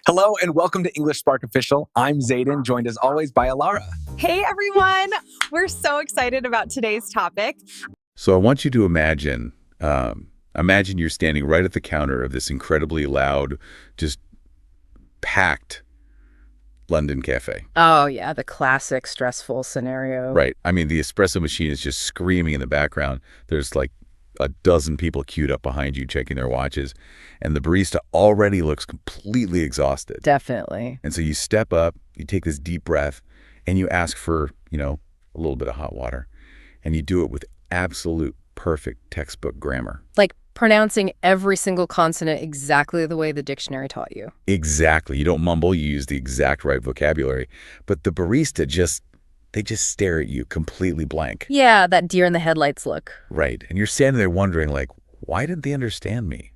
Hello and welcome to English Spark Official. I'm Zayden, joined as always by Alara. Hey everyone! We're so excited about today's topic. So I want you to imagine you're standing right at the counter of this incredibly loud, just packed London cafe. Oh, yeah, the classic stressful scenario. Right. I mean, the espresso machine is just screaming in the background. There's like a dozen people queued up behind you checking their watches, and the barista already looks completely exhausted. Definitely. And so you step up, you take this deep breath, and you ask for, a little bit of hot water. And you do it with absolute perfect textbook grammar. Like pronouncing every single consonant exactly the way the dictionary taught you. Exactly. You don't mumble, you use the exact right vocabulary. But the barista they just stare at you completely blank. Yeah, that deer in the headlights look. Right. And you're standing there wondering, like, why didn't they understand me?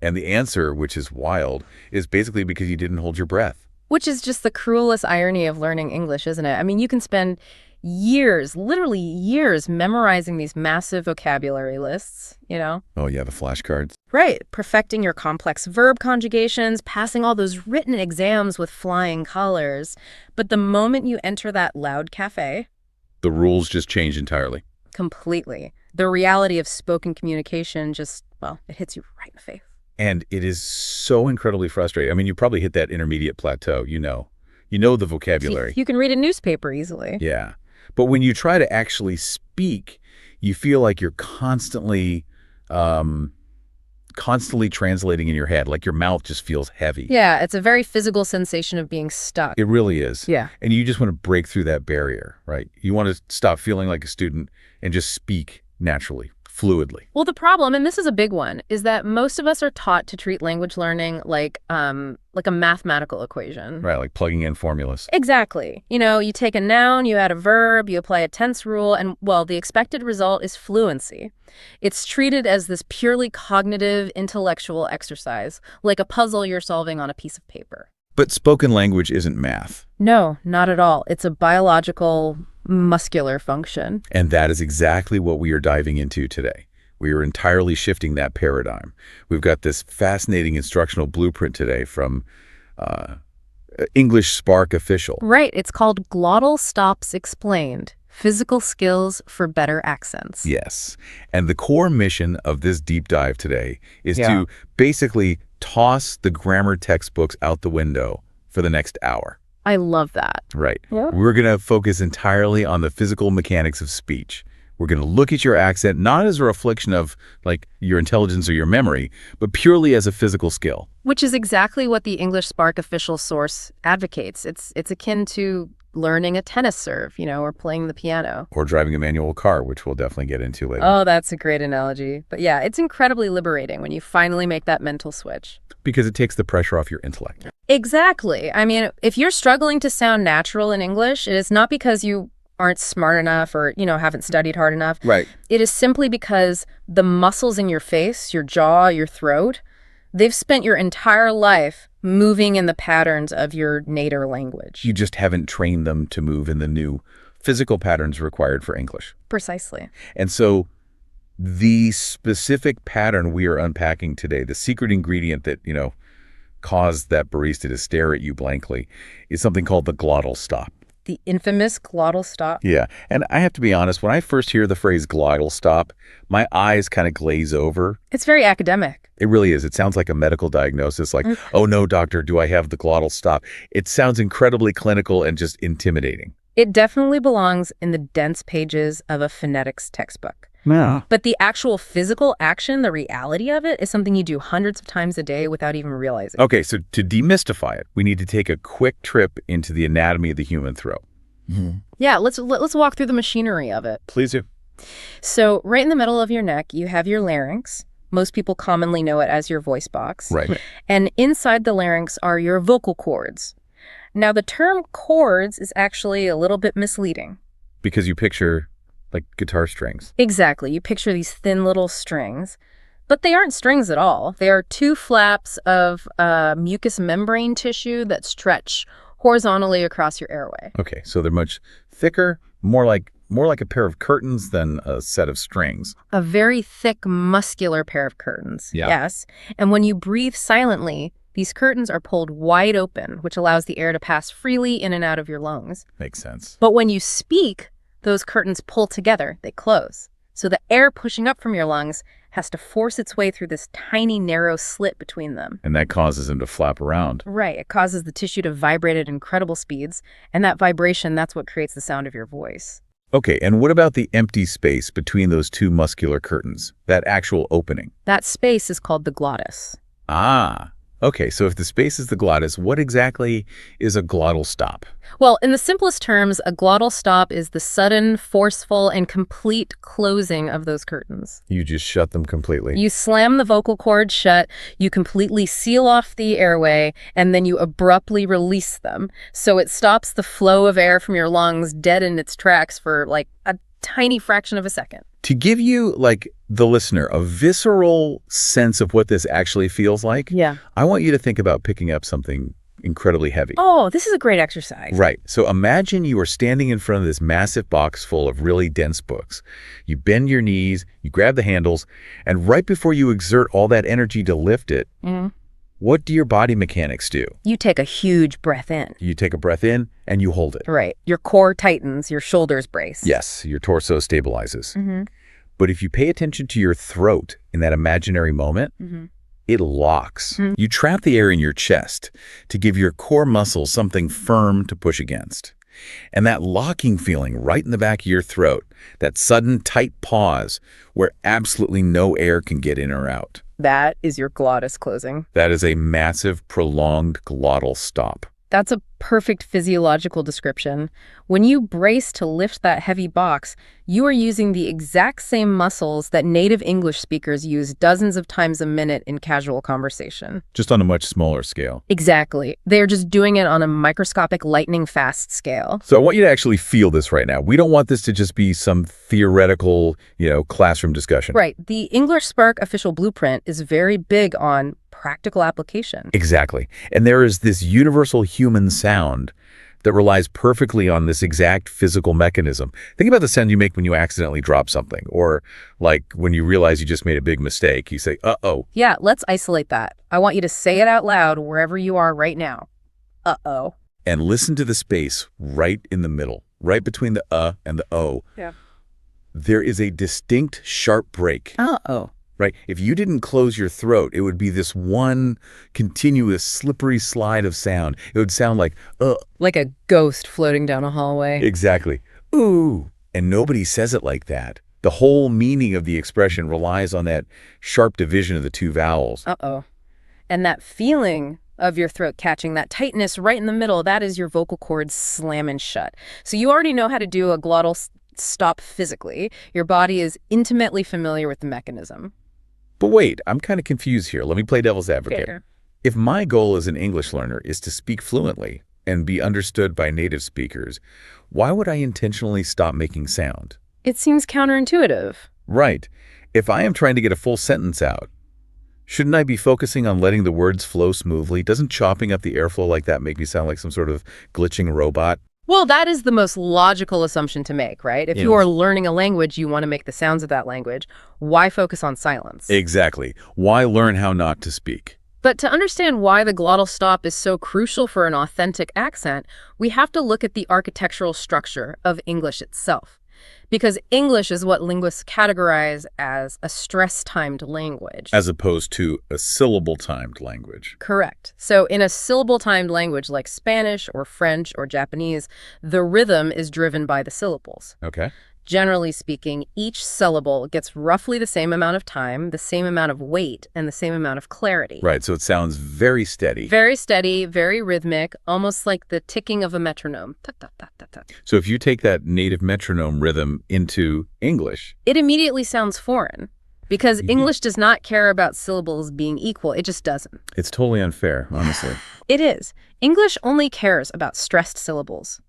And the answer, which is wild, is basically because you didn't hold your breath. Which is just the cruelest irony of learning English, isn't it? I mean, you can spend years, literally years, memorizing these massive vocabulary lists, Oh, yeah, the flashcards. Right. Perfecting your complex verb conjugations, passing all those written exams with flying colors. But the moment you enter that loud cafe, the rules just change entirely. Completely. The reality of spoken communication just, it hits you right in the face. And it is so incredibly frustrating. I mean, you probably hit that intermediate plateau, You know the vocabulary. You can read a newspaper easily. Yeah. But when you try to actually speak, you feel like you're constantly translating in your head, like your mouth just feels heavy. Yeah, it's a very physical sensation of being stuck. It really is. Yeah. And you just want to break through that barrier, right? You want to stop feeling like a student and just speak naturally, fluidly. Well, the problem, and this is a big one, is that most of us are taught to treat language learning like a mathematical equation. Right, like plugging in formulas. Exactly. You take a noun, you add a verb, you apply a tense rule, and, the expected result is fluency. It's treated as this purely cognitive, intellectual exercise, like a puzzle you're solving on a piece of paper. But spoken language isn't math. No, not at all. It's a biological, muscular function. And that is exactly what we are diving into today. We are entirely shifting that paradigm. We've got this fascinating instructional blueprint today from English Spark Official. Right. It's called Glottal Stops Explained: Physical Skills for Better Accents. Yes. And the core mission of this deep dive today is to basically toss the grammar textbooks out the window for the next hour. I love that. Right. Yeah. We're going to focus entirely on the physical mechanics of speech. We're going to look at your accent not as a reflection of like your intelligence or your memory, but purely as a physical skill. Which is exactly what the English Spark Official source advocates. It's akin to learning a tennis serve, or playing the piano. Or driving a manual car, which we'll definitely get into later. Oh, that's a great analogy. But yeah, it's incredibly liberating when you finally make that mental switch. Because it takes the pressure off your intellect. Exactly. I mean, if you're struggling to sound natural in English, it is not because you aren't smart enough or, haven't studied hard enough. Right. It is simply because the muscles in your face, your jaw, your throat, they've spent your entire life moving in the patterns of your native language. You just haven't trained them to move in the new physical patterns required for English. Precisely. And so the specific pattern we are unpacking today, the secret ingredient that, caused that barista to stare at you blankly, is something called the glottal stop. The infamous glottal stop. Yeah. And I have to be honest, when I first hear the phrase glottal stop, my eyes kind of glaze over. It's very academic. It really is. It sounds like a medical diagnosis, like, oh no, doctor, do I have the glottal stop? It sounds incredibly clinical and just intimidating. It definitely belongs in the dense pages of a phonetics textbook. Yeah. But the actual physical action, the reality of it, is something you do hundreds of times a day without even realizing. Okay, so to demystify it, we need to take a quick trip into the anatomy of the human throat. Mm-hmm. Yeah, let's walk through the machinery of it. Please do. So right in the middle of your neck, you have your larynx. Most people commonly know it as your voice box. Right. And inside the larynx are your vocal cords. Now, the term cords is actually a little bit misleading. Because you picture like guitar strings. Exactly. You picture these thin little strings, but they aren't strings at all. They are two flaps of mucous membrane tissue that stretch horizontally across your airway. Okay, so they're much thicker, more like a pair of curtains than a set of strings. A very thick, muscular pair of curtains. Yeah. Yes. And when you breathe silently, these curtains are pulled wide open, which allows the air to pass freely in and out of your lungs. Makes sense. But when you speak, those curtains pull together, they close. So the air pushing up from your lungs has to force its way through this tiny, narrow slit between them. And that causes them to flap around. Right. It causes the tissue to vibrate at incredible speeds. And that vibration, that's what creates the sound of your voice. Okay, and what about the empty space between those two muscular curtains, that actual opening? That space is called the glottis. Ah, okay, so if the space is the glottis, what exactly is a glottal stop? Well, in the simplest terms, a glottal stop is the sudden, forceful, and complete closing of those curtains. You just shut them completely. You slam the vocal cords shut, you completely seal off the airway, and then you abruptly release them. So it stops the flow of air from your lungs dead in its tracks for like a tiny fraction of a second. To give you, like, the listener, a visceral sense of what this actually feels like, Yeah. I want you to think about picking up something incredibly heavy. Oh, this is a great exercise. Right. So imagine you are standing in front of this massive box full of really dense books. You bend your knees, you grab the handles, and right before you exert all that energy to lift it, what do your body mechanics do? You take a huge breath in. You take a breath in and you hold it. Right. Your core tightens, your shoulders brace. Yes, your torso stabilizes. But if you pay attention to your throat in that imaginary moment, it locks. You trap the air in your chest to give your core muscles something firm to push against. And that locking feeling right in the back of your throat, that sudden tight pause where absolutely no air can get in or out. That is your glottis closing. That is a massive, prolonged glottal stop. That's a perfect physiological description. When you brace to lift that heavy box, you are using the exact same muscles that native English speakers use dozens of times a minute in casual conversation. Just on a much smaller scale. Exactly. They're just doing it on a microscopic lightning-fast scale. So I want you to actually feel this right now. We don't want this to just be some theoretical, classroom discussion. Right. The English Spark official blueprint is very big on practical application. Exactly. And there is this universal human sound that relies perfectly on this exact physical mechanism. Think about the sound you make when you accidentally drop something, or like when you realize you just made a big mistake. You say, uh-oh. Yeah, let's isolate that. I want you to say it out loud wherever you are right now. Uh-oh. And listen to the space right in the middle, right between the and the o. Yeah. There is a distinct sharp break. Uh-oh. Right? If you didn't close your throat, it would be this one continuous slippery slide of sound. It would sound like, Like a ghost floating down a hallway. Exactly. Ooh. And nobody says it like that. The whole meaning of the expression relies on that sharp division of the two vowels. Uh-oh. And that feeling of your throat catching, that tightness right in the middle, that is your vocal cords slamming shut. So you already know how to do a glottal stop physically. Your body is intimately familiar with the mechanism. But wait, I'm kind of confused here. Let me play devil's advocate. Sure. If my goal as an English learner is to speak fluently and be understood by native speakers, why would I intentionally stop making sound? It seems counterintuitive. Right. If I am trying to get a full sentence out, shouldn't I be focusing on letting the words flow smoothly? Doesn't chopping up the airflow like that make me sound like some sort of glitching robot? Well, that is the most logical assumption to make, right? If you are learning a language, you want to make the sounds of that language. Why focus on silence? Exactly. Why learn how not to speak? But to understand why the glottal stop is so crucial for an authentic accent, we have to look at the architectural structure of English itself. Because English is what linguists categorize as a stress-timed language. As opposed to a syllable-timed language. Correct. So in a syllable-timed language like Spanish or French or Japanese, the rhythm is driven by the syllables. Okay. Generally speaking, each syllable gets roughly the same amount of time, the same amount of weight, and the same amount of clarity. Right, so it sounds very steady. Very steady, very rhythmic, almost like the ticking of a metronome. So if you take that native metronome rhythm into English, it immediately sounds foreign. Because English does not care about syllables being equal. It just doesn't. It's totally unfair, honestly. It is. English only cares about stressed syllables.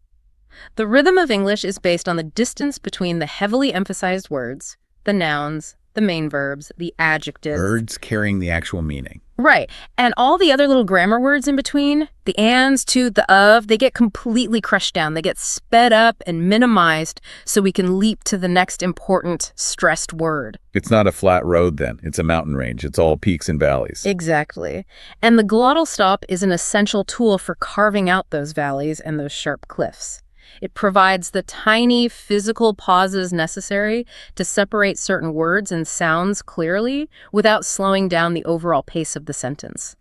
The rhythm of English is based on the distance between the heavily emphasized words, the nouns, the main verbs, the adjectives. Words carrying the actual meaning. Right. And all the other little grammar words in between, the ands, to, the of, they get completely crushed down. They get sped up and minimized so we can leap to the next important stressed word. It's not a flat road then. It's a mountain range. It's all peaks and valleys. Exactly. And the glottal stop is an essential tool for carving out those valleys and those sharp cliffs. It provides the tiny physical pauses necessary to separate certain words and sounds clearly without slowing down the overall pace of the sentence.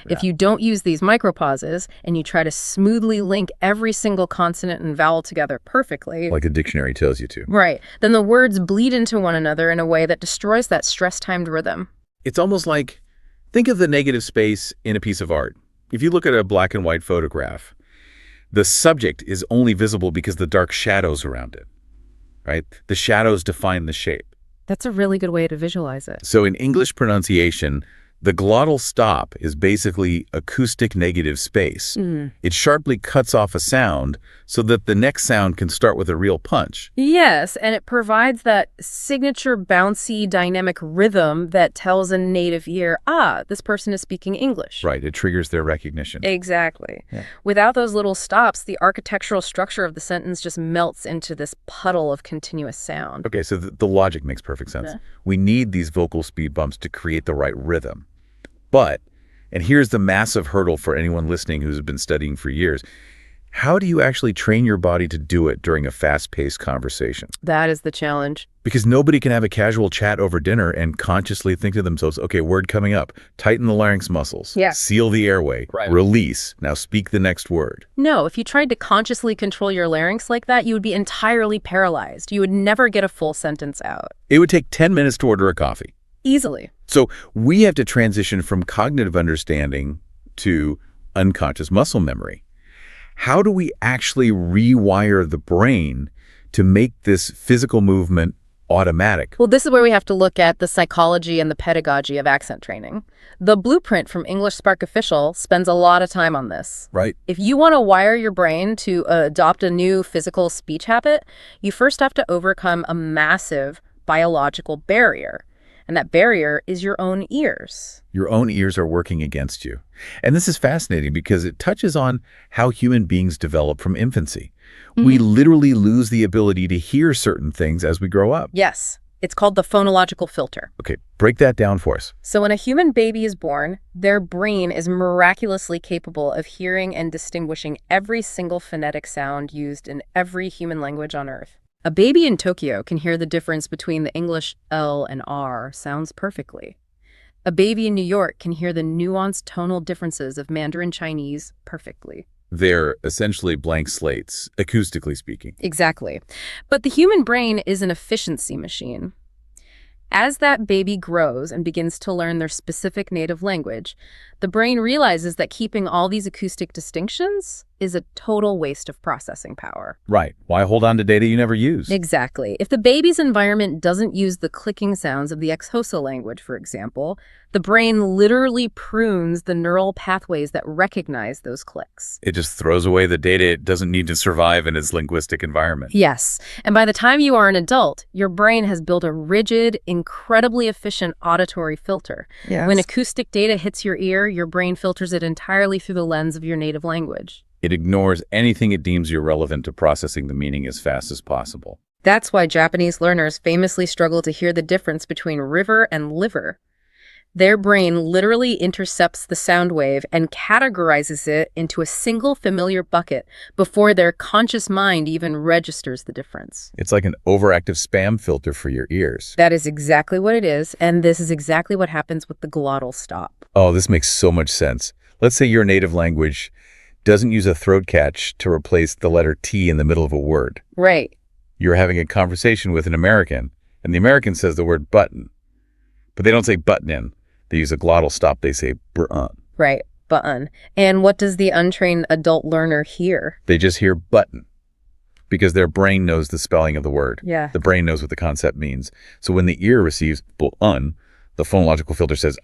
If you don't use these micropauses and you try to smoothly link every single consonant and vowel together perfectly, Like a dictionary tells you to. right, then the words bleed into one another in a way that destroys that stress-timed rhythm. It's almost like, think of the negative space in a piece of art. If you look at a black and white photograph, the subject is only visible because the dark shadows around it, right? The shadows define the shape. That's a really good way to visualize it. So in English pronunciation, the glottal stop is basically acoustic negative space. It sharply cuts off a sound so that the next sound can start with a real punch. Yes, and it provides that signature bouncy dynamic rhythm that tells a native ear, this person is speaking English. Right, it triggers their recognition. Exactly. Yeah. Without those little stops, the architectural structure of the sentence just melts into this puddle of continuous sound. Okay, so the logic makes perfect sense. Yeah. We need these vocal speed bumps to create the right rhythm. But, and here's the massive hurdle for anyone listening who's been studying for years, how do you actually train your body to do it during a fast-paced conversation? That is the challenge. Because nobody can have a casual chat over dinner and consciously think to themselves, okay, word coming up, tighten the larynx muscles, Yeah. seal the airway, release, now speak the next word. No, if you tried to consciously control your larynx like that, you would be entirely paralyzed. You would never get a full sentence out. It would take 10 minutes to order a coffee. Easily. So we have to transition from cognitive understanding to unconscious muscle memory. How do we actually rewire the brain to make this physical movement automatic? Well, this is where we have to look at the psychology and the pedagogy of accent training. The blueprint from English Spark Official spends a lot of time on this. Right. If you want to wire your brain to adopt a new physical speech habit, you first have to overcome a massive biological barrier. And that barrier is your own ears. Your own ears are working against you. And this is fascinating because it touches on how human beings develop from infancy. We literally lose the ability to hear certain things as we grow up. Yes, it's called the phonological filter. Okay, break that down for us. So when a human baby is born, their brain is miraculously capable of hearing and distinguishing every single phonetic sound used in every human language on Earth. A baby in Tokyo can hear the difference between the English L and R sounds perfectly. A baby in New York can hear the nuanced tonal differences of Mandarin Chinese perfectly. They're essentially blank slates, acoustically speaking. Exactly. But the human brain is an efficiency machine. As that baby grows and begins to learn their specific native language, the brain realizes that keeping all these acoustic distinctions is a total waste of processing power. Right. Why hold on to data you never use? Exactly. If the baby's environment doesn't use the clicking sounds of the ex-Hosa language, for example, the brain literally prunes the neural pathways that recognize those clicks. It just throws away the data it doesn't need to survive in its linguistic environment. Yes. And by the time you are an adult, your brain has built a rigid, incredibly efficient auditory filter. Yes. When acoustic data hits your ear, your brain filters it entirely through the lens of your native language. It ignores anything it deems irrelevant to processing the meaning as fast as possible. That's why Japanese learners famously struggle to hear the difference between river and liver. Their brain literally intercepts the sound wave and categorizes it into a single familiar bucket before their conscious mind even registers the difference. It's like an overactive spam filter for your ears. That is exactly what it is, and this is exactly what happens with the glottal stop. Oh, this makes so much sense. Let's say your native language doesn't use a throat catch to replace the letter T in the middle of a word. Right. You're having a conversation with an American, and the American says the word button. But they don't say button in. They use a glottal stop. They say button. Right. Button. And what does the untrained adult learner hear? They just hear button because their brain knows the spelling of the word. Yeah. The brain knows what the concept means. So when the ear receives button, the phonological filter says,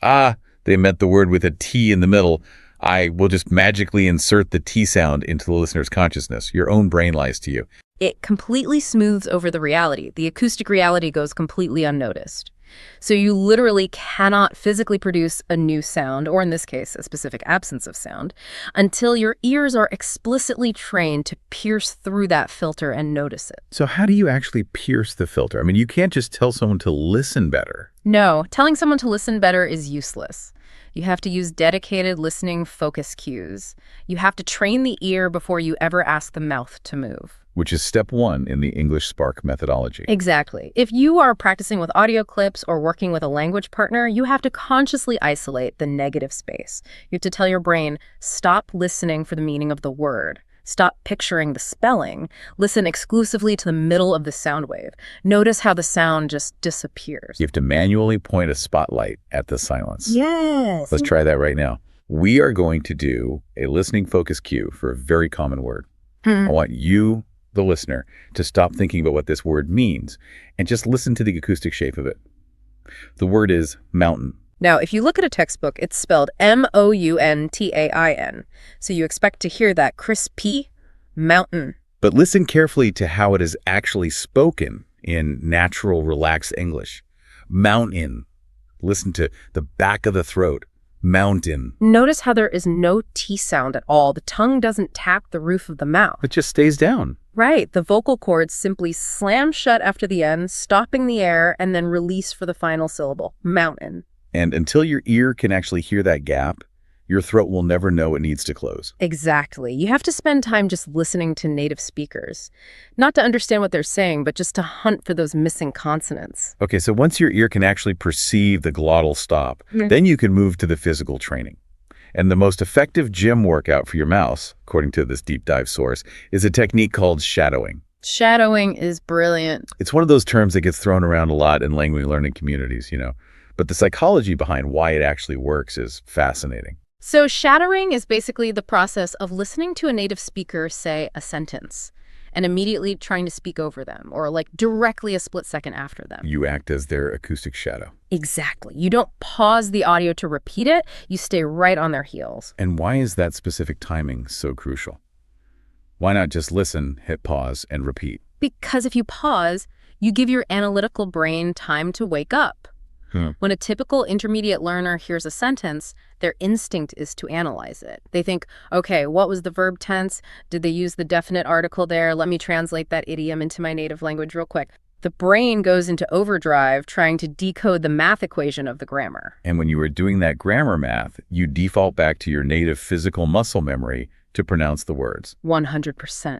they meant the word with a T in the middle. I will just magically insert the T sound into the listener's consciousness. Your own brain lies to you. It completely smooths over the reality. The acoustic reality goes completely unnoticed. So you literally cannot physically produce a new sound, or in this case, a specific absence of sound, until your ears are explicitly trained to pierce through that filter and notice it. So how do you actually pierce the filter? I mean, you can't just tell someone to listen better. No, telling someone to listen better is useless. You have to use dedicated listening focus cues. You have to train the ear before you ever ask the mouth to move. Which is step 1 in the English Spark methodology. Exactly. If you are practicing with audio clips or working with a language partner, you have to consciously isolate the negative space. You have to tell your brain, stop listening for the meaning of the word. Stop picturing the spelling. Listen exclusively to the middle of the sound wave. Notice how the sound just disappears. You have to manually point a spotlight at the silence. Yes. Let's try that right now. We are going to do a listening focus cue for a very common word. I want you, the listener, to stop thinking about what this word means and just listen to the acoustic shape of it. The word is mountain. Now, if you look at a textbook, it's spelled M-O-U-N-T-A-I-N. So you expect to hear that crispy mountain. But listen carefully to how it is actually spoken in natural, relaxed English. Mountain. Listen to the back of the throat. Mountain. Notice how there is no T sound at all. The tongue doesn't tap the roof of the mouth. It just stays down. Right. The vocal cords simply slam shut after the end, stopping the air, and then release for the final syllable. Mountain. And until your ear can actually hear that gap, your throat will never know it needs to close. Exactly. You have to spend time just listening to native speakers. Not to understand what they're saying, but just to hunt for those missing consonants. Okay, so once your ear can actually perceive the glottal stop, then you can move to the physical training. And the most effective gym workout for your mouth, according to this deep dive source, is a technique called shadowing. Shadowing is brilliant. It's one of those terms that gets thrown around a lot in language learning communities, But the psychology behind why it actually works is fascinating. So shadowing is basically the process of listening to a native speaker say a sentence and immediately trying to speak over them, or like directly a split second after them. You act as their acoustic shadow. Exactly. You don't pause the audio to repeat it. You stay right on their heels. And why is that specific timing so crucial? Why not just listen, hit pause, and repeat? Because if you pause, you give your analytical brain time to wake up. When a typical intermediate learner hears a sentence, their instinct is to analyze it. They think, okay, what was the verb tense? Did they use the definite article there? Let me translate that idiom into my native language real quick. The brain goes into overdrive trying to decode the math equation of the grammar. And when you are doing that grammar math, you default back to your native physical muscle memory to pronounce the words. 100%.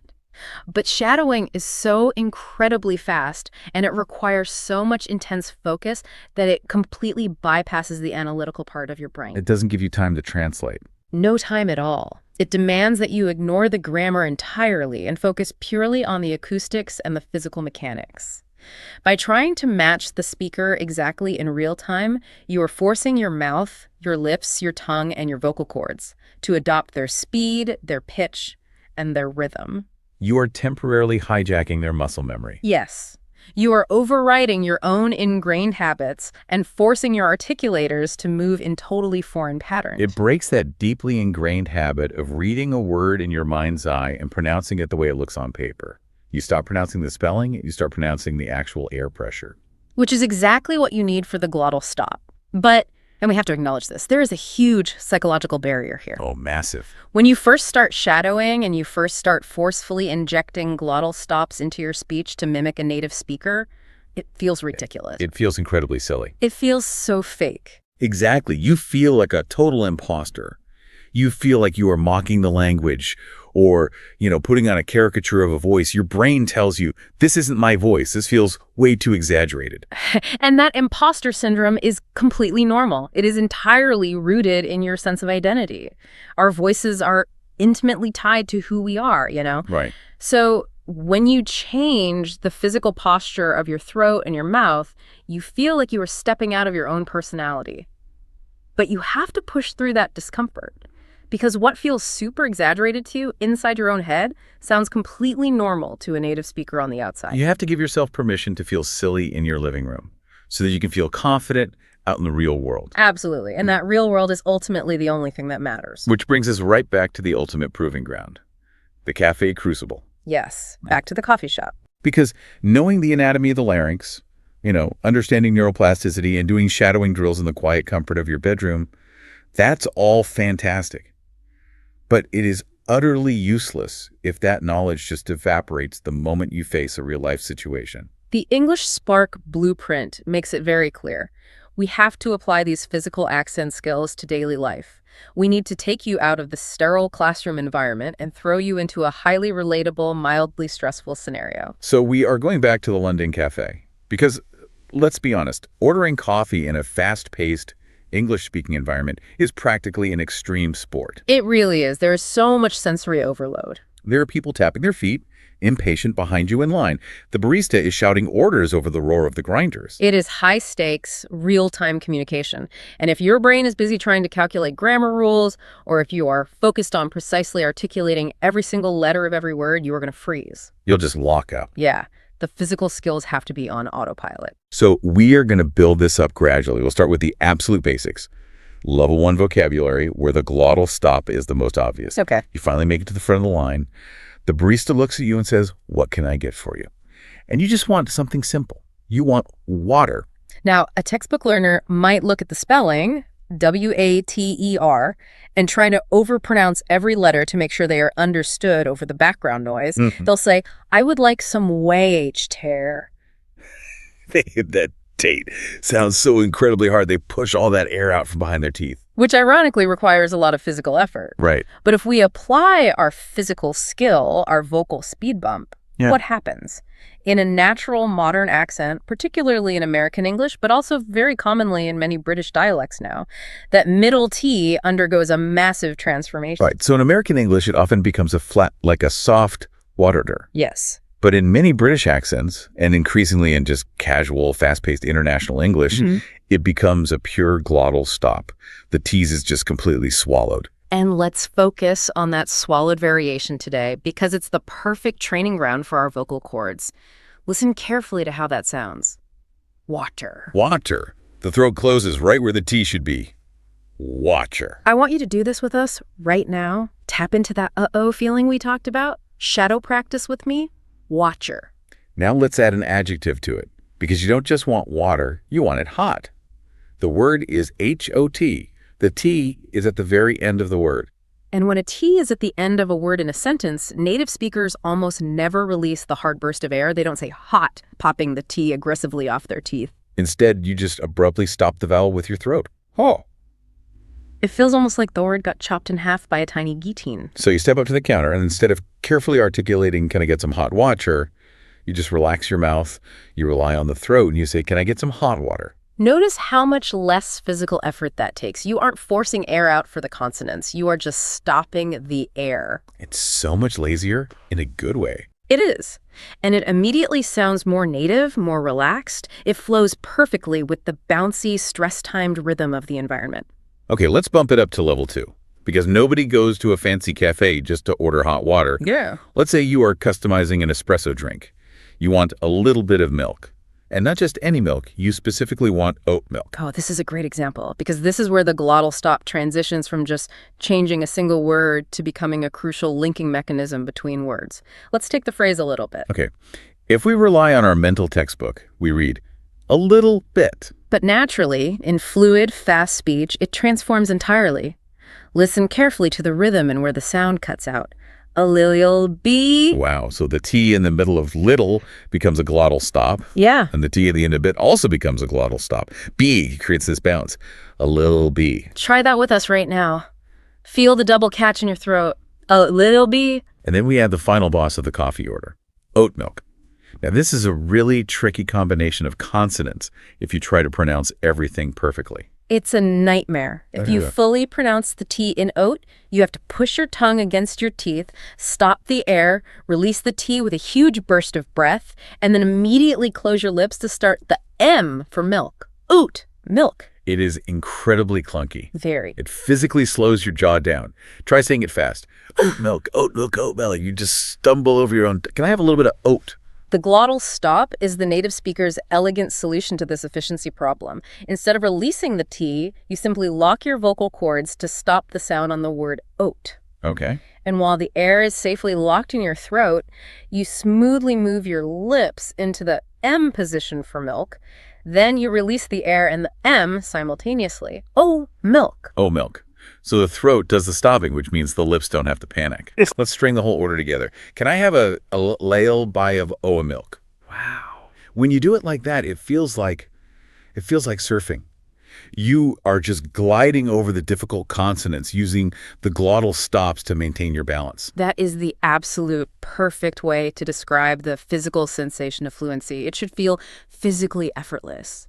But shadowing is so incredibly fast, and it requires so much intense focus that it completely bypasses the analytical part of your brain. It doesn't give you time to translate. No time at all. It demands that you ignore the grammar entirely and focus purely on the acoustics and the physical mechanics. By trying to match the speaker exactly in real time, you are forcing your mouth, your lips, your tongue, and your vocal cords to adopt their speed, their pitch, and their rhythm. You are temporarily hijacking their muscle memory. Yes. You are overriding your own ingrained habits and forcing your articulators to move in totally foreign patterns. It breaks that deeply ingrained habit of reading a word in your mind's eye and pronouncing it the way it looks on paper. You stop pronouncing the spelling, you start pronouncing the actual air pressure. Which is exactly what you need for the glottal stop. But, and we have to acknowledge this, there is a huge psychological barrier here. Oh, massive. When you first start shadowing and you first start forcefully injecting glottal stops into your speech to mimic a native speaker, it feels ridiculous. It feels incredibly silly. It feels so fake. Exactly. You feel like a total imposter. You feel like you are mocking the language or, putting on a caricature of a voice. Your brain tells you, this isn't my voice. This feels way too exaggerated. And that imposter syndrome is completely normal. It is entirely rooted in your sense of identity. Our voices are intimately tied to who we are, Right. So when you change the physical posture of your throat and your mouth, you feel like you are stepping out of your own personality. But you have to push through that discomfort. Because what feels super exaggerated to you inside your own head sounds completely normal to a native speaker on the outside. You have to give yourself permission to feel silly in your living room so that you can feel confident out in the real world. Absolutely. And that real world is ultimately the only thing that matters. Which brings us right back to the ultimate proving ground, the café crucible. Yes. Back to the coffee shop. Because knowing the anatomy of the larynx, understanding neuroplasticity and doing shadowing drills in the quiet comfort of your bedroom, that's all fantastic. But it is utterly useless if that knowledge just evaporates the moment you face a real-life situation. The English Spark blueprint makes it very clear. We have to apply these physical accent skills to daily life. We need to take you out of the sterile classroom environment and throw you into a highly relatable, mildly stressful scenario. So we are going back to the London café. Because, let's be honest, ordering coffee in a fast-paced, English-speaking environment is practically an extreme sport. It really is. There is so much sensory overload. There are people tapping their feet, impatient behind you in line. The barista is shouting orders over the roar of the grinders. It is high-stakes, real-time communication. And if your brain is busy trying to calculate grammar rules, or if you are focused on precisely articulating every single letter of every word, you are going to freeze. You'll just lock up. Yeah. The physical skills have to be on autopilot. So we are going to build this up gradually. We'll start with the absolute basics. Level 1 vocabulary, where the glottal stop is the most obvious. Okay. You finally make it to the front of the line. The barista looks at you and says, "What can I get for you?" And you just want something simple. You want water. Now, a textbook learner might look at the spelling, W-A-T-E-R, and try to overpronounce every letter to make sure they are understood over the background noise. They'll say, "I would like some water." They hit that Tate. Sounds so incredibly hard. They push all that air out from behind their teeth. Which ironically requires a lot of physical effort. Right. But if we apply our physical skill, our vocal speed bump, what happens? In a natural modern accent, particularly in American English, but also very commonly in many British dialects now, that middle T undergoes a massive transformation. Right. So in American English, it often becomes a flat, like a soft water. Yes. But in many British accents, and increasingly in just casual, fast-paced international English, it becomes a pure glottal stop. The T's is just completely swallowed. And let's focus on that swallowed variation today because it's the perfect training ground for our vocal cords. Listen carefully to how that sounds. Water. Water. The throat closes right where the T should be. Water. I want you to do this with us right now. Tap into that uh-oh feeling we talked about. Shadow practice with me. Watcher. Now let's add an adjective to it, because you don't just want water, you want it hot. The word is H-O-T. The T is at the very end of the word. And when a T is at the end of a word in a sentence, native speakers almost never release the hard burst of air. They don't say hot, popping the T aggressively off their teeth. Instead, you just abruptly stop the vowel with your throat. Oh. It feels almost like the word got chopped in half by a tiny guillotine. So you step up to the counter, and instead of carefully articulating, "Can I get some hot water?" you just relax your mouth, you rely on the throat, and you say, "Can I get some hot water?" Notice how much less physical effort that takes. You aren't forcing air out for the consonants. You are just stopping the air. It's so much lazier in a good way. It is. And it immediately sounds more native, more relaxed. It flows perfectly with the bouncy, stress-timed rhythm of the environment. Okay, let's bump it up to level 2, because nobody goes to a fancy cafe just to order hot water. Yeah. Let's say you are customizing an espresso drink. You want a little bit of milk. And not just any milk, you specifically want oat milk. Oh, this is a great example, because this is where the glottal stop transitions from just changing a single word to becoming a crucial linking mechanism between words. Let's take the phrase a little bit. Okay. If we rely on our mental textbook, we read, "a little bit." But naturally, in fluid, fast speech, it transforms entirely. Listen carefully to the rhythm and where the sound cuts out. A little bee. Wow, so the T in the middle of little becomes a glottal stop. Yeah. And the T at the end of bit also becomes a glottal stop. B creates this bounce. A little bee. Try that with us right now. Feel the double catch in your throat. A little bee. And then we add the final boss of the coffee order, oat milk. Now, this is a really tricky combination of consonants if you try to pronounce everything perfectly. It's a nightmare. If you fully pronounce the T in oat, you have to push your tongue against your teeth, stop the air, release the T with a huge burst of breath, and then immediately close your lips to start the M for milk. Oat, milk. It is incredibly clunky. Very. It physically slows your jaw down. Try saying it fast. Oat milk, oat milk, oat milk. You just stumble over your own. Can I have a little bit of oat? The glottal stop is the native speaker's elegant solution to this efficiency problem. Instead of releasing the T, you simply lock your vocal cords to stop the sound on the word oat. Okay. And while the air is safely locked in your throat, you smoothly move your lips into the M position for milk. Then you release the air and the M simultaneously. Oh, milk. Oh, milk. So the throat does the stopping, which means the lips don't have to panic. Let's string the whole order together. Can I have a laleby of oa milk? Wow. When you do it like that, it feels like surfing. You are just gliding over the difficult consonants using the glottal stops to maintain your balance. That is the absolute perfect way to describe the physical sensation of fluency. It should feel physically effortless.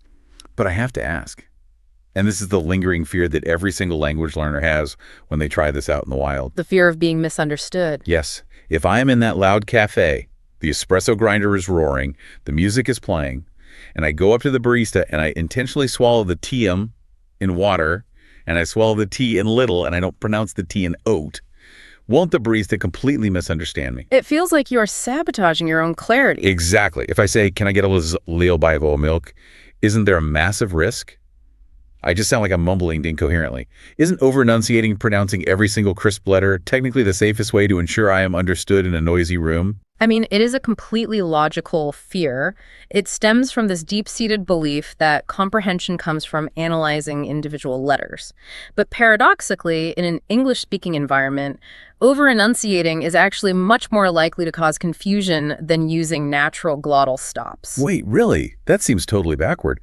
But I have to ask, and this is the lingering fear that every single language learner has when they try this out in the wild. The fear of being misunderstood. Yes. If I am in that loud cafe, the espresso grinder is roaring, the music is playing, and I go up to the barista and I intentionally swallow the T-um in water, and I swallow the T in little, and I don't pronounce the T in oat, won't the barista completely misunderstand me? It feels like you are sabotaging your own clarity. Exactly. If I say, can I get a laleby of oat milk, isn't there a massive risk? I just sound like I'm mumbling incoherently. Isn't over-enunciating, pronouncing every single crisp letter technically the safest way to ensure I am understood in a noisy room? I mean, it is a completely logical fear. It stems from this deep-seated belief that comprehension comes from analyzing individual letters. But paradoxically, in an English-speaking environment, over-enunciating is actually much more likely to cause confusion than using natural glottal stops. Wait, really? That seems totally backward.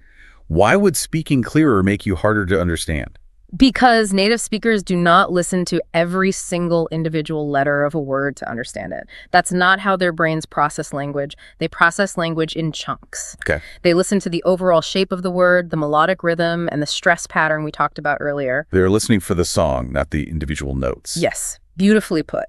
Why would speaking clearer make you harder to understand? Because native speakers do not listen to every single individual letter of a word to understand it. That's not how their brains process language. They process language in chunks. Okay. They listen to the overall shape of the word, the melodic rhythm, and the stress pattern we talked about earlier. They're listening for the song, not the individual notes. Yes, beautifully put.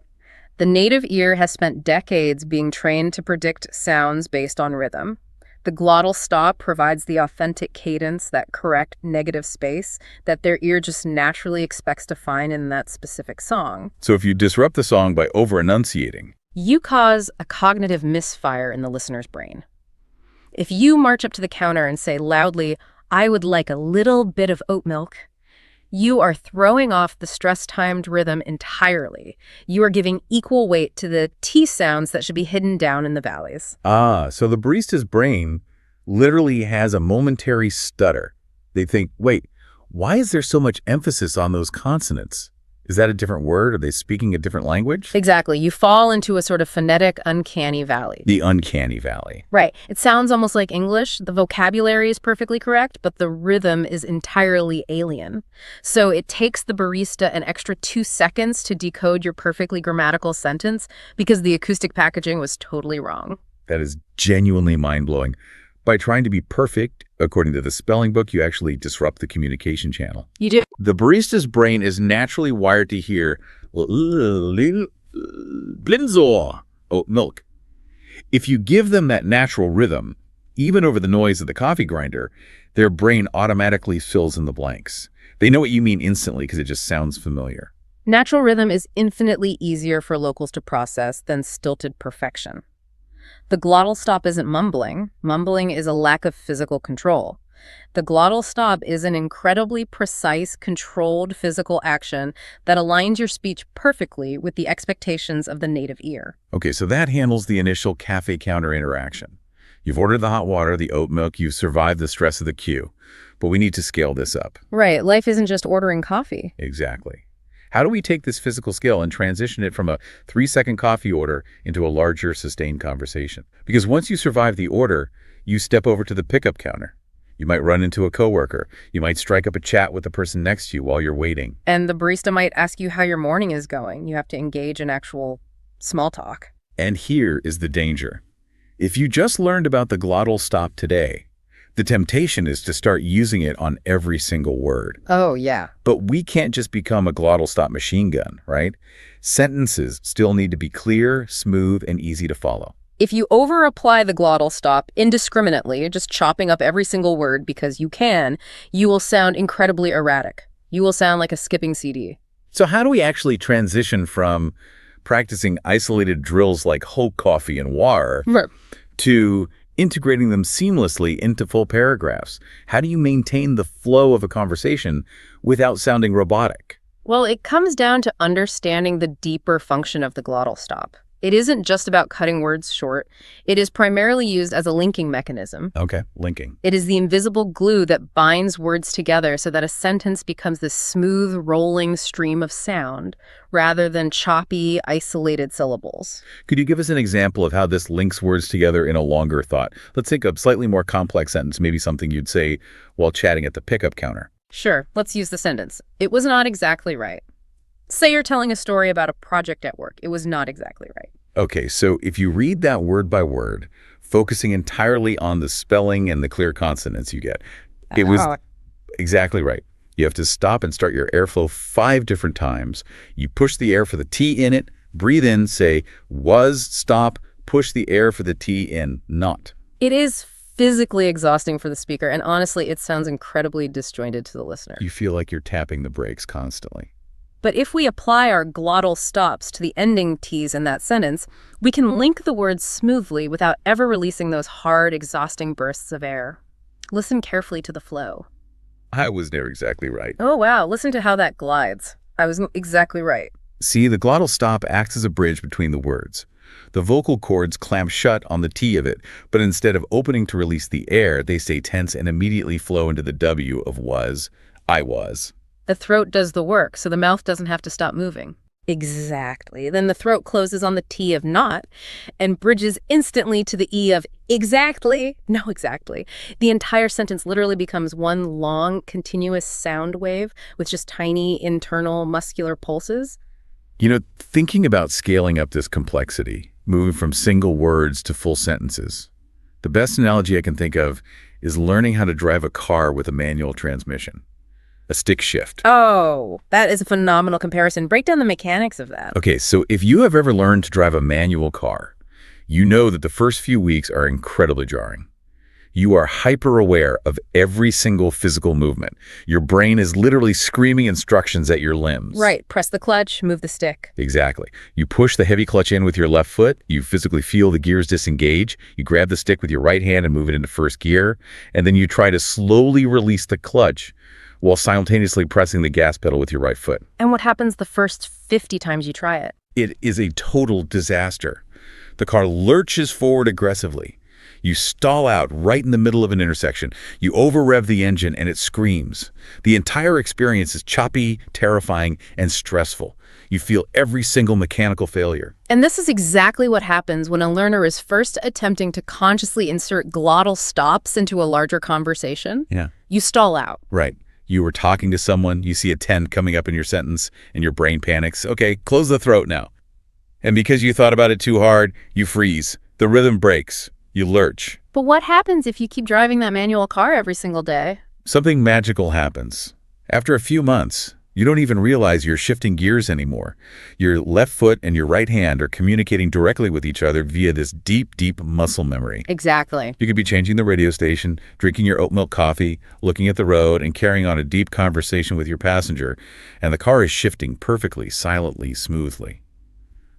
The native ear has spent decades being trained to predict sounds based on rhythm. The glottal stop provides the authentic cadence, that correct negative space that their ear just naturally expects to find in that specific song. So if you disrupt the song by over-enunciating, you cause a cognitive misfire in the listener's brain. If you march up to the counter and say loudly, "I would like a little bit of oat milk," you are throwing off the stress-timed rhythm entirely. You are giving equal weight to the T sounds that should be hidden down in the valleys. so the barista's brain literally has a momentary stutter. They think, wait, why is there so much emphasis on those consonants? Is that a different word? Are they speaking a different language? Exactly. You fall into a sort of phonetic uncanny valley. The uncanny valley. Right. It sounds almost like English. The vocabulary is perfectly correct, but the rhythm is entirely alien. So it takes the barista an extra 2 seconds to decode your perfectly grammatical sentence because the acoustic packaging was totally wrong. That is genuinely mind-blowing. By trying to be perfect, according to the spelling book, you actually disrupt the communication channel. You do. The barista's brain is naturally wired to hear blinzor, oat milk. If you give them that natural rhythm, even over the noise of the coffee grinder, their brain automatically fills in the blanks. They know what you mean instantly because it just sounds familiar. Natural rhythm is infinitely easier for locals to process than stilted perfection. The glottal stop isn't mumbling. Mumbling is a lack of physical control. The glottal stop is an incredibly precise, controlled physical action that aligns your speech perfectly with the expectations of the native ear. Okay, so that handles the initial cafe counter interaction. You've ordered the hot water, the oat milk, you've survived the stress of the queue. But we need to scale this up. Right, life isn't just ordering coffee. Exactly. How do we take this physical skill and transition it from a 3-second coffee order into a larger, sustained conversation? Because once you survive the order, you step over to the pickup counter. You might run into a coworker. You might strike up a chat with the person next to you while you're waiting. And the barista might ask you how your morning is going. You have to engage in actual small talk. And here is the danger. If you just learned about the glottal stop today, the temptation is to start using it on every single word. Oh, yeah. But we can't just become a glottal stop machine gun, right? Sentences still need to be clear, smooth, and easy to follow. If you over-apply the glottal stop indiscriminately, just chopping up every single word because you can, you will sound incredibly erratic. You will sound like a skipping CD. So how do we actually transition from practicing isolated drills like whole coffee and war to integrating them seamlessly into full paragraphs? How do you maintain the flow of a conversation without sounding robotic? Well, it comes down to understanding the deeper function of the glottal stop. It isn't just about cutting words short. It is primarily used as a linking mechanism. Okay, linking. It is the invisible glue that binds words together so that a sentence becomes this smooth, rolling stream of sound rather than choppy, isolated syllables. Could you give us an example of how this links words together in a longer thought? Let's think of a slightly more complex sentence, maybe something you'd say while chatting at the pickup counter. Sure, let's use the sentence. It was not exactly right. Say you're telling a story about a project at work. It was not exactly right. Okay, so if you read that word by word, focusing entirely on the spelling and the clear consonants you get, it was exactly right. You have to stop and start your airflow 5 different times. You push the air for the T in it, breathe in, say, was, stop, push the air for the T in, not. It is physically exhausting for the speaker, and honestly, it sounds incredibly disjointed to the listener. You feel like you're tapping the brakes constantly. But if we apply our glottal stops to the ending T's in that sentence, we can link the words smoothly without ever releasing those hard, exhausting bursts of air. Listen carefully to the flow. I was never exactly right. Oh, wow. Listen to how that glides. I was exactly right. See, the glottal stop acts as a bridge between the words. The vocal cords clamp shut on the T of it, but instead of opening to release the air, they stay tense and immediately flow into the W of was, I was. The throat does the work, so the mouth doesn't have to stop moving. Exactly. Then the throat closes on the T of not and bridges instantly to the E of exactly. No, exactly. The entire sentence literally becomes one long, continuous sound wave with just tiny internal muscular pulses. You know, thinking about scaling up this complexity, moving from single words to full sentences, the best analogy I can think of is learning how to drive a car with a manual transmission. A stick shift. Oh, that is a phenomenal comparison. Break down the mechanics of that. Okay, so if you have ever learned to drive a manual car, you know that the first few weeks are incredibly jarring. You are hyper-aware of every single physical movement. Your brain is literally screaming instructions at your limbs. Right. Press the clutch, move the stick. Exactly. You push the heavy clutch in with your left foot. You physically feel the gears disengage. You grab the stick with your right hand and move it into first gear. And then you try to slowly release the clutch while simultaneously pressing the gas pedal with your right foot. And what happens the first 50 times you try it? It is a total disaster. The car lurches forward aggressively. You stall out right in the middle of an intersection. You over-rev the engine and it screams. The entire experience is choppy, terrifying, and stressful. You feel every single mechanical failure. And this is exactly what happens when a learner is first attempting to consciously insert glottal stops into a larger conversation. Yeah. You stall out. Right. You were talking to someone, you see a 10 coming up in your sentence, and your brain panics. Okay, close the throat now. And because you thought about it too hard, you freeze. The rhythm breaks. You lurch. But what happens if you keep driving that manual car every single day? Something magical happens. After a few months, you don't even realize you're shifting gears anymore. Your left foot and your right hand are communicating directly with each other via this deep, deep muscle memory. Exactly. You could be changing the radio station, drinking your oat milk coffee, looking at the road, and carrying on a deep conversation with your passenger, and the car is shifting perfectly, silently, smoothly.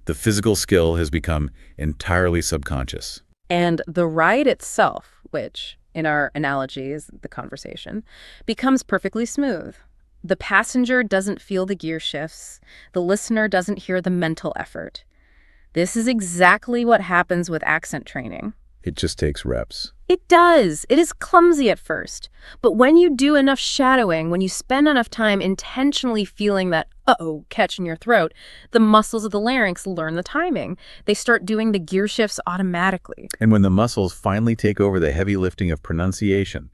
The physical skill has become entirely subconscious. And the ride itself, which, in our analogy is the conversation, becomes perfectly smooth. The passenger doesn't feel the gear shifts. The listener doesn't hear the mental effort. This is exactly what happens with accent training. It just takes reps. It does. It is clumsy at first. But when you do enough shadowing, when you spend enough time intentionally feeling that uh-oh catch in your throat, the muscles of the larynx learn the timing. They start doing the gear shifts automatically. And when the muscles finally take over the heavy lifting of pronunciation,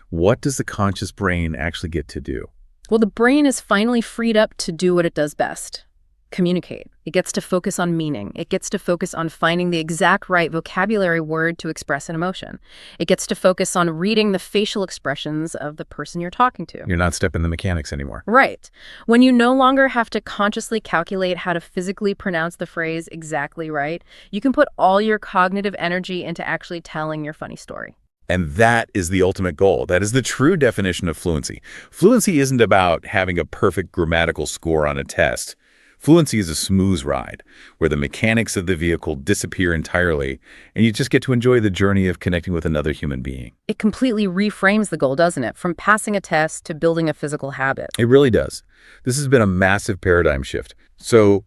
what does the conscious brain actually get to do? Well, the brain is finally freed up to do what it does best. Communicate. It gets to focus on meaning. It gets to focus on finding the exact right vocabulary word to express an emotion. It gets to focus on reading the facial expressions of the person you're talking to. You're not stepping the mechanics anymore. Right. When you no longer have to consciously calculate how to physically pronounce the phrase exactly right, you can put all your cognitive energy into actually telling your funny story. And that is the ultimate goal. That is the true definition of fluency. Fluency isn't about having a perfect grammatical score on a test. Fluency is a smooth ride where the mechanics of the vehicle disappear entirely and you just get to enjoy the journey of connecting with another human being. It completely reframes the goal, doesn't it? From passing a test to building a physical habit. It really does. This has been a massive paradigm shift. So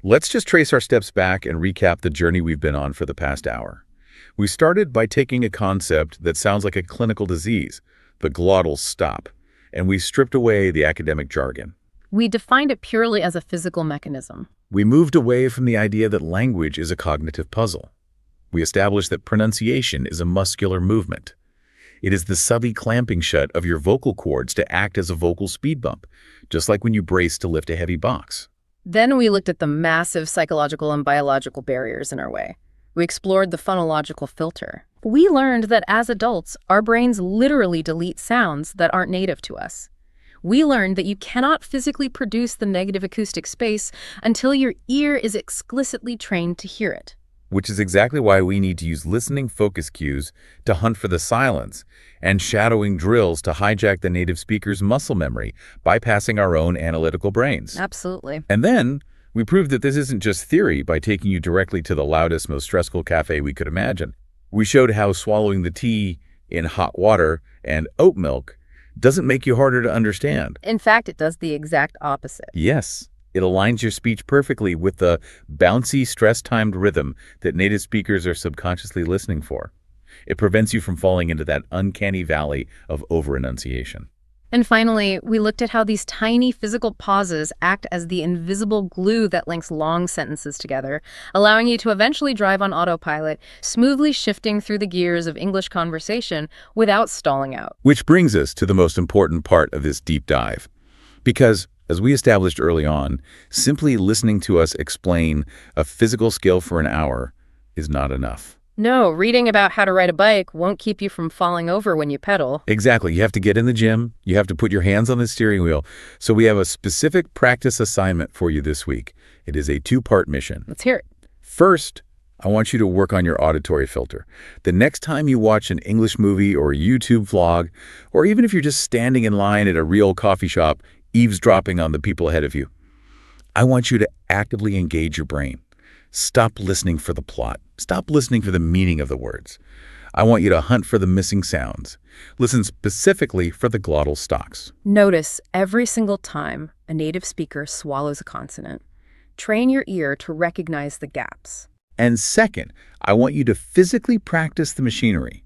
Let's just trace our steps back and recap the journey we've been on for the past hour. We started by taking a concept that sounds like a clinical disease, the glottal stop, and we stripped away the academic jargon. We defined it purely as a physical mechanism. We moved away from the idea that language is a cognitive puzzle. We established that pronunciation is a muscular movement. It is the subtle clamping shut of your vocal cords to act as a vocal speed bump, just like when you brace to lift a heavy box. Then we looked at the massive psychological and biological barriers in our way. We explored the phonological filter. We learned that as adults, our brains literally delete sounds that aren't native to us. We learned that you cannot physically produce the negative acoustic space until your ear is explicitly trained to hear it. Which is exactly why we need to use listening focus cues to hunt for the silence and shadowing drills to hijack the native speaker's muscle memory, bypassing our own analytical brains. Absolutely. And then we proved that this isn't just theory by taking you directly to the loudest, most stressful cafe we could imagine. We showed how swallowing the tea in hot water and oat milk doesn't make you harder to understand. In fact, it does the exact opposite. Yes. It aligns your speech perfectly with the bouncy, stress-timed rhythm that native speakers are subconsciously listening for. It prevents you from falling into that uncanny valley of over-enunciation. And finally, we looked at how these tiny physical pauses act as the invisible glue that links long sentences together, allowing you to eventually drive on autopilot, smoothly shifting through the gears of English conversation without stalling out. Which brings us to the most important part of this deep dive. Because, as we established early on, simply listening to us explain a physical skill for an hour is not enough. No, reading about how to ride a bike won't keep you from falling over when you pedal. Exactly. You have to get in the gym. You have to put your hands on the steering wheel. So we have a specific practice assignment for you this week. It is a two-part mission. Let's hear it. First, I want you to work on your auditory filter. The next time you watch an English movie or a YouTube vlog, or even if you're just standing in line at a real coffee shop, eavesdropping on the people ahead of you, I want you to actively engage your brain. Stop listening for the plot. Stop listening for the meaning of the words. I want you to hunt for the missing sounds. Listen specifically for the glottal stops. Notice every single time a native speaker swallows a consonant. Train your ear to recognize the gaps. And second, I want you to physically practice the machinery.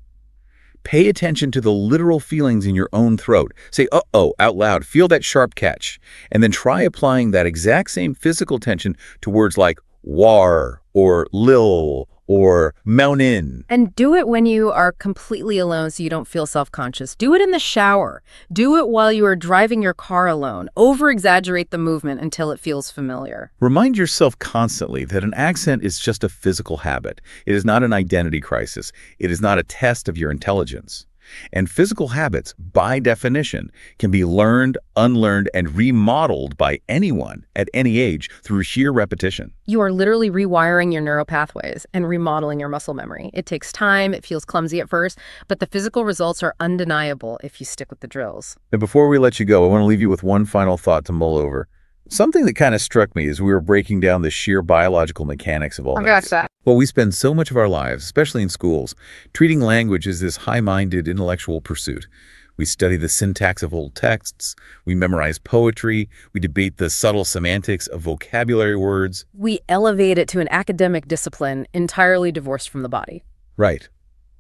Pay attention to the literal feelings in your own throat. Say, uh-oh, out loud. Feel that sharp catch. And then try applying that exact same physical tension to words like war or lil or mountain. And do it when you are completely alone so you don't feel self-conscious. Do it in the shower. Do it while you are driving your car alone. Over-exaggerate the movement until it feels familiar. Remind yourself constantly that an accent is just a physical habit. It is not an identity crisis. It is not a test of your intelligence. And physical habits, by definition, can be learned, unlearned, and remodeled by anyone at any age through sheer repetition. You are literally rewiring your neural pathways and remodeling your muscle memory. It takes time, it feels clumsy at first, but the physical results are undeniable if you stick with the drills. And before we let you go, I want to leave you with one final thought to mull over. Something that kind of struck me as we were breaking down the sheer biological mechanics of all this. Well, we spend so much of our lives, especially in schools, treating language as this high-minded intellectual pursuit. We study the syntax of old texts, we memorize poetry, we debate the subtle semantics of vocabulary words. We elevate it to an academic discipline entirely divorced from the body. Right.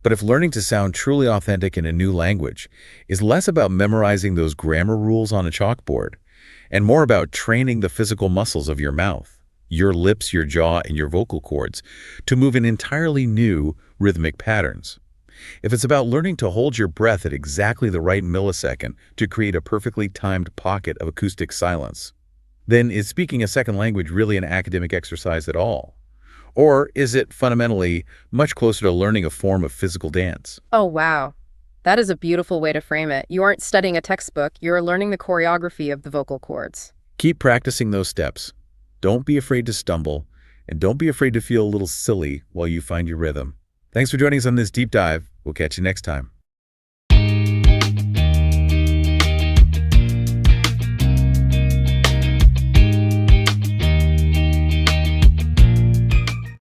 But if learning to sound truly authentic in a new language is less about memorizing those grammar rules on a chalkboard, and more about training the physical muscles of your mouth, your lips, your jaw, and your vocal cords to move in entirely new rhythmic patterns. If it's about learning to hold your breath at exactly the right millisecond to create a perfectly timed pocket of acoustic silence, then is speaking a second language really an academic exercise at all? Or is it fundamentally much closer to learning a form of physical dance? Oh, wow. That is a beautiful way to frame it. You aren't studying a textbook, you're learning the choreography of the vocal cords. Keep practicing those steps. Don't be afraid to stumble, and don't be afraid to feel a little silly while you find your rhythm. Thanks for joining us on this deep dive. We'll catch you next time.